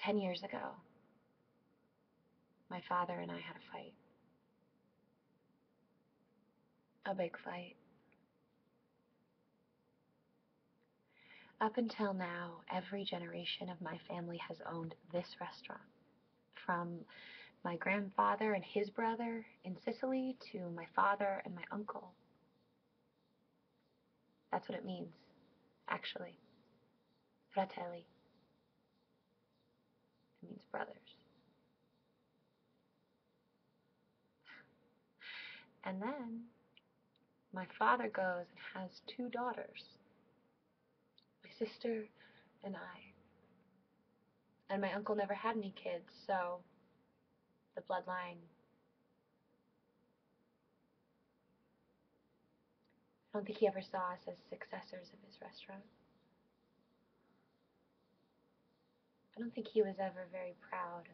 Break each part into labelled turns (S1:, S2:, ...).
S1: 10 years ago, my father and I had a fight. A big fight. Up until now, every generation of my family has owned this restaurant. From my grandfather and his brother in Sicily to my father and my uncle. That's what it means, actually. Fratelli. It means brothers. And then my father goes and has 2 daughters, my sister and I. And my uncle never had any kids, so the bloodline. I don't think he ever saw us as successors of his restaurant. I don't think he was ever very proud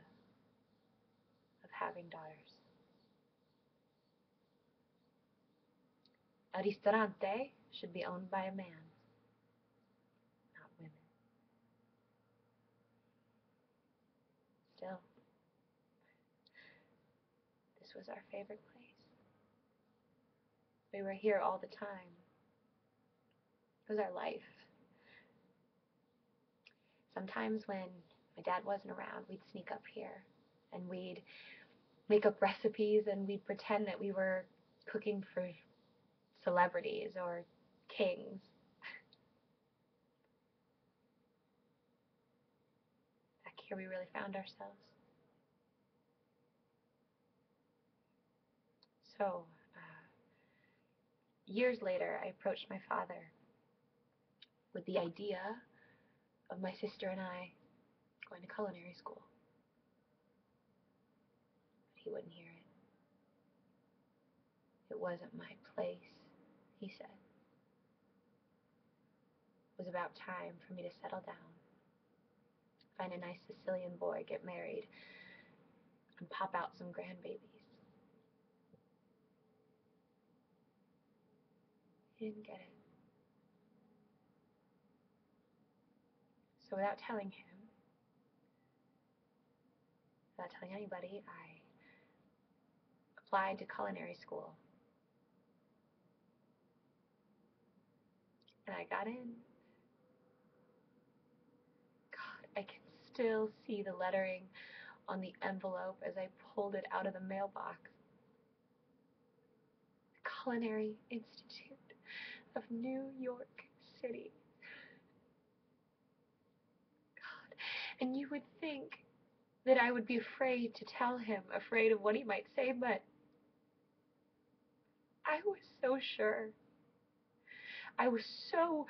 S1: of having daughters. A ristorante should be owned by a man, not women. Still, this was our favorite place. We were here all the time. It was our life. Sometimes when my dad wasn't around, we'd sneak up here and we'd make up recipes and we'd pretend that we were cooking for celebrities or kings. Back here we really found ourselves. So, years later, I approached my father with the idea of my sister and I going to culinary school. But he wouldn't hear it. It wasn't my place, he said. It was about time for me to settle down, find a nice Sicilian boy, get married, and pop out some grandbabies. He didn't get it. So without telling him, without telling anybody, I applied to culinary school. And I got in. God, I can still see the lettering on the envelope as I pulled it out of the mailbox. The Culinary Institute of New York City. God, and you would think that I would be afraid to tell him, afraid of what he might say, but I was so sure. I was so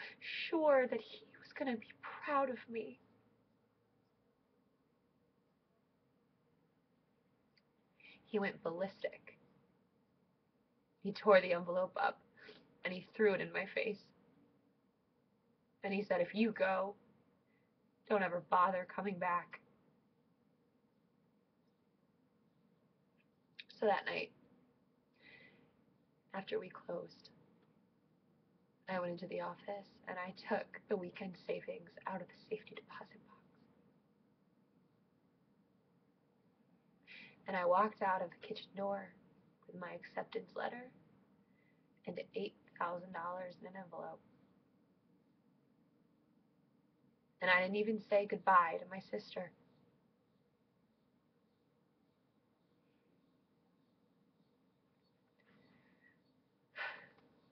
S1: sure that he was going to be proud of me. He went ballistic. He tore the envelope up and he threw it in my face. And he said, if you go, don't ever bother coming back. So that night, after we closed, I went into the office and I took the weekend savings out of the safety deposit box. And I walked out of the kitchen door with my acceptance letter and $8,000 in an envelope. And I didn't even say goodbye to my sister.